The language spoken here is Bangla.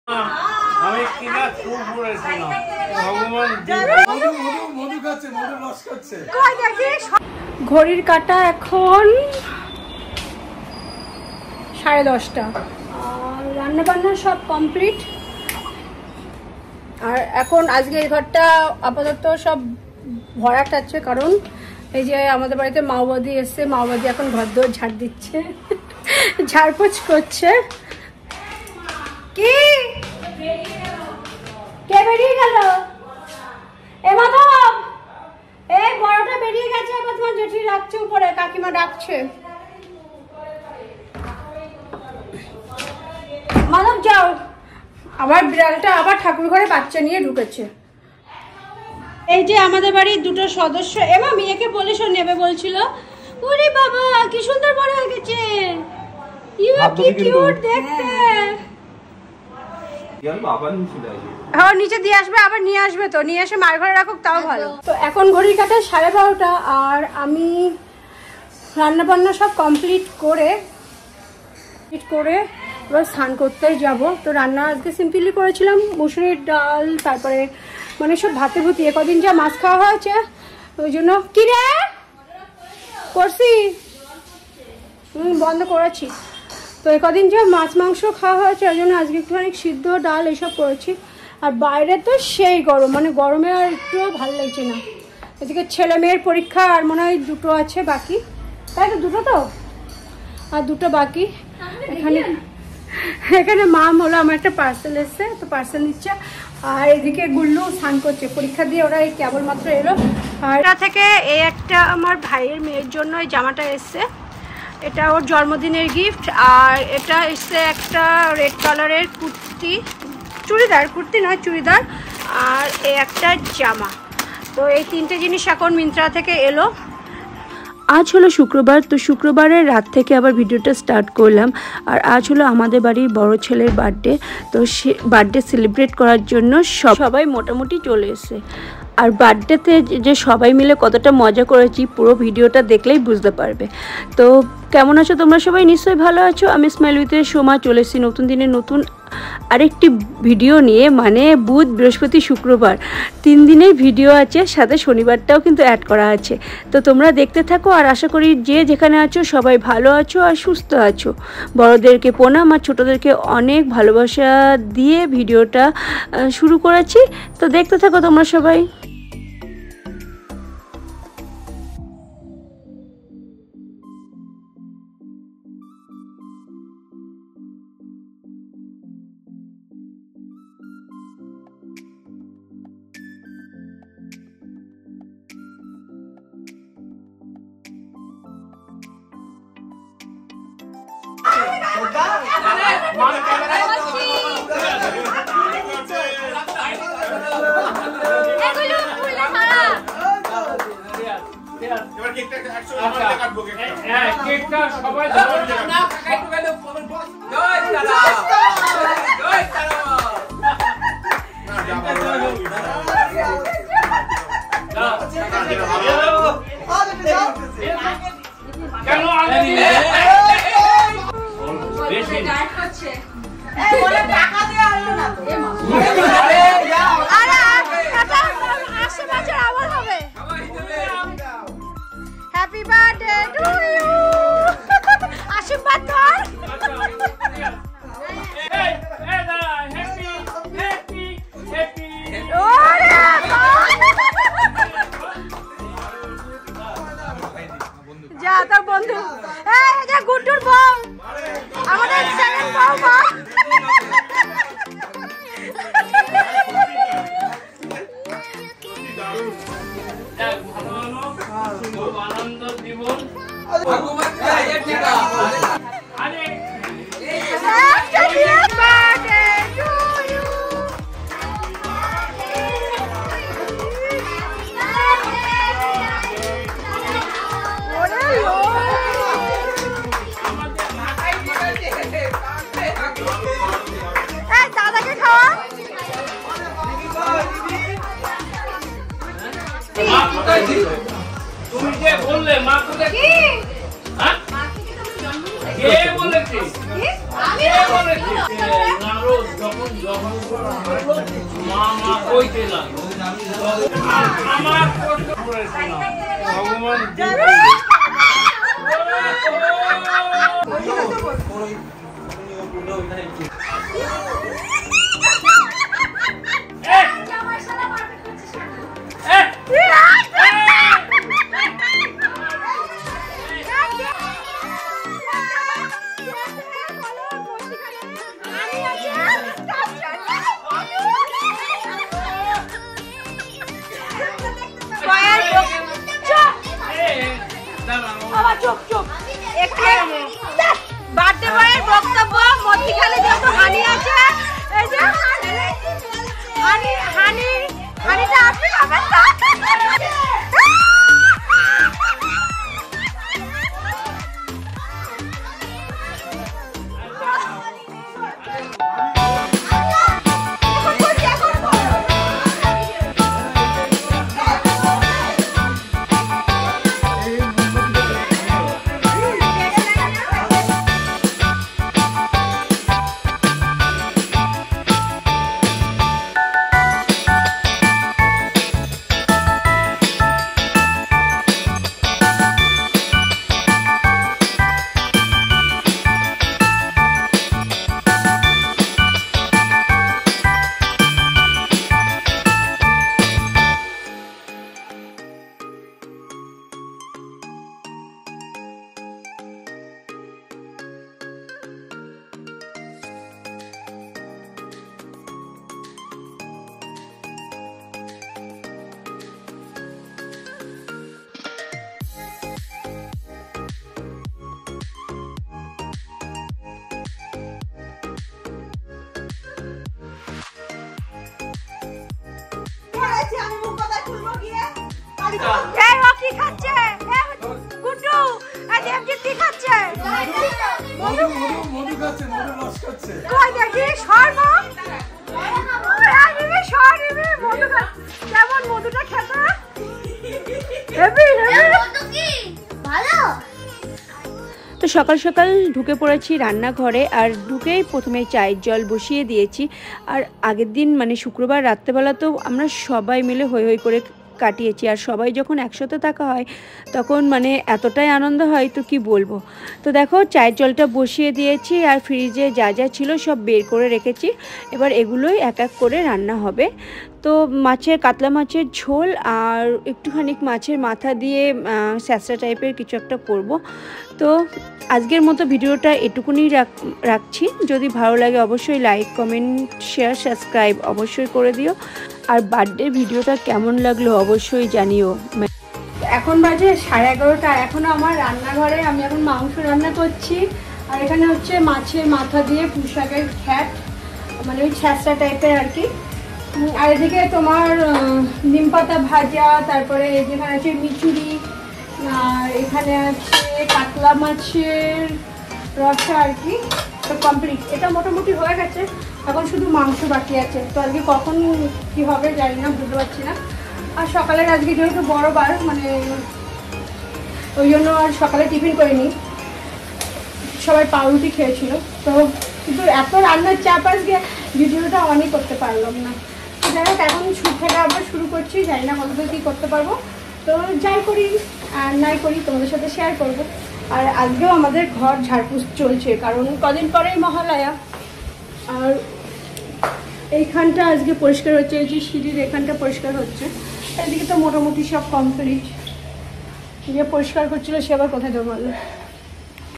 আমি কিনা খুব পড়েছিলাম ভগবান মধু খাচ্ছে, মধু রস খাচ্ছে। ঘড়ির কাঁটা এখন 10:30 আর রান্না বান্না সব কমপ্লিট। আর এখন আজকে এই ঘরটা আপাতত সব ভরা থাকছে, কারণ এই যে আমাদের বাড়িতে মাওবাদি এসছে, মাওবাদি এখন ঘর দোর ঝাড় দিচ্ছে, ঝাড়পোছ করছে। কি কে বেরিয়ে গেল? এ মাধব, এই বড়টা বেরিয়ে গেছে, আবার তোমার জেঠি রাখছে উপরে, কাকিমা ডাকছে। মাধব যাও, আবার বিড়ালটা আবার ঠাকুর ঘরে বাচ্চা নিয়ে ঢুকেছে। এই যে আমাদের বাড়ির দুটো সদস্য, এমা মেয়েকে বলে সব নেবে বলছিল। ওরে বাবা কি সুন্দর বড় হয়ে গেছে, ইউ কি কিউট দেখতে। হ্যাঁ নিচে দিয়ে আসবে, আবার নিয়ে আসবে, তো নিয়ে এসে মার ঘরে রাখুক তাও ভালো। তো এখন ঘড়ির কাঁটা 12:30 আর আমি রান্না বান্না সব কমপ্লিট করে এবার স্নান করতে যাব। তো রান্না আজকে সিম্পলি করেছিলাম, মুসুরির ডাল, তারপরে মানে সব ভাতে ভুতি, কদিন যা মাছ খাওয়া হয়েছে ওই জন্য। কি রে করছি, বন্ধ করেছি। তো কদিন যা মাছ মাংস খাওয়া হয়েছে ওই জন্য আজকে একটুখানি সিদ্ধ ডাল এইসব করেছি। আর বাইরে তো সেই গরম, মানে গরমে আর একটুও ভালো লাগছে না। এদিকে ছেলে মেয়ের পরীক্ষা আর মনে হয় 2টো আছে বাকি, তাই তো 2টো, তো আর 2টো বাকি। এখানে মাম হলো, আমার একটা পার্সেল এসছে, তো পার্সেল নিচ্ছে। আর এদিকে গুল্লু স্নান করছে, পরীক্ষা দিয়ে ওরা এই কেবলমাত্র এলো। আর এটা থেকে এই একটা আমার ভাইয়ের মেয়ের জন্য এই জামাটা এসছে, এটা ওর জন্মদিনের গিফট। আর এটা এসছে একটা রেড কালারের কুর্তি, চুড়িদার, কুর্তি নয় চুড়িদার, আর এই একটা জামা। তো এই 3টে জিনিস এখন মিন্ত্রা থেকে এলো। আজ হলো শুক্রবার, তো শুক্রবারের রাত থেকে আবার ভিডিওটা স্টার্ট করলাম। আর আজ হলো আমাদের বাড়ির বড় ছেলের বার্থডে, তো সে বার্থডে সেলিব্রেট করার জন্য সবাই মোটামুটি চলে এসেছে। আর বার্থডেতে যে সবাই মিলে কতটা মজা করেছি পুরো ভিডিওটা দেখলেই বুঝতে পারবে। তো কেমন আছো তোমরা সবাই? নিশ্চয়ই ভালো আছো। আমি স্মাইল উইথ সোমা চলে এসেছি নতুন দিনে নতুন আরেকটি ভিডিও নিয়ে, মানে বুধ বৃহস্পতি শুক্রবার 3 দিনের ভিডিও আছে, সাথে শনিবারটাও কিন্তু অ্যাড করা আছে। তো তোমরা দেখতে থাকো, আর আশা করি যে যেখানে আছো সবাই ভালো আছো আর সুস্থ আছো। বড়োদেরকে প্রণাম আর ছোটোদেরকে অনেক ভালোবাসা দিয়ে ভিডিওটা শুরু করেছি। তো দেখতে থাকো তোমরা সবাই। হ্যাপি বার্থডে টু ইউ, আশীর্বাদ কর। যা তোর বন্ধু, এই যে গুড্ডুর বউ, আমাদের সেকেন্ড বউ। আনন্দ জীবন দাদাকে খাওয়া। তুমি যে বললে মা কোথায়, কে বললে বলেছে? কে বলেছে? নারদ যখন মা কইতে লাগলো আমার কষ্ট করেছে না ভগবান বার্থডে বয়ের বক্তব্য মধ্যিখানে যেহেতু হানি আছে এই যে হানিটা আপনি খাবেন না তো সকাল সকাল ঢুকে পড়েছি রান্নাঘরে আর ঢুকেই প্রথমে চায়ের জল বসিয়ে দিয়েছি। আর আগের দিন মানে শুক্রবার রাত্রেবেলা তো আমরা সবাই মিলে হৈ হৈ করে কাটিয়েছি আর সবাই যখন একসাথে থাকা হয় তখন মানে এতটাই আনন্দ হয় তো কি বলবো। তো দেখো চায়ের জলটা বসিয়ে দিয়েছি আর ফ্রিজে যা যা ছিল সব বের করে রেখেছি, এবার এগুলোই এক এক করে রান্না হবে। তো কাতলা মাছের ঝোল আর একটুখানি মাছের মাথা দিয়ে স্যাঁচড়া টাইপের কিছু একটা করব। তো আজকের মতো ভিডিওটা এটুকুনি রাখছি। যদি ভালো লাগে অবশ্যই লাইক কমেন্ট শেয়ার সাবস্ক্রাইব অবশ্যই করে দিও। আর বার্থডে ভিডিওটা কেমন লাগলো অবশ্যই জানিও। এখন বাজে 11:30, এখনও আমার রান্নাঘরে আমি এখন মাংস রান্না করছি। আর এখানে হচ্ছে মাছের মাথা দিয়ে পুঁই শাকের ঘ্যাট, মানে ওই ছ্যাঁচড়া টাইপের আর কি। আর এদিকে তোমার নিম পাতা ভাজা, তারপরে যেখানে আছে মিচুরি, আর এখানে আছে কাতলা মাছের রসা আর কি। তো কমপ্লিট, এটা মোটামুটি হয়ে গেছে, এখন শুধু মাংস বাকি আছে। তো আজকে কখন কি হবে জানি না, বুঝতে পারছি না। আর সকালের আজকে যেহেতু বড় বার, মানে ওই জন্য আর সকালে টিফিন করিনি, সবাই পাউরুটি খেয়েছিল। তো কিন্তু এত রান্নার চাপ আজকে ভিডিওটা অনই করতে পারলাম না। যাই হোক, এখন থেকে আবার শুরু করছি, জানি না কতদূর কী করতে পারবো। তো যাই করি আর নাই করি তোমাদের সাথে শেয়ার করব। আর আজকেও আমাদের ঘর ঝাড়পুছ চলছে, কারণ কদিন পরেই মহালয়া। আর এইখানটা আজকে পরিষ্কার হচ্ছে, এই যে সিঁড়ির এখানটা পরিষ্কার হচ্ছে। এদিকে তো মোটামুটি সব কমপ্লিট। যে পরিষ্কার করছিল সে আবার কোথায় দেবো বলো।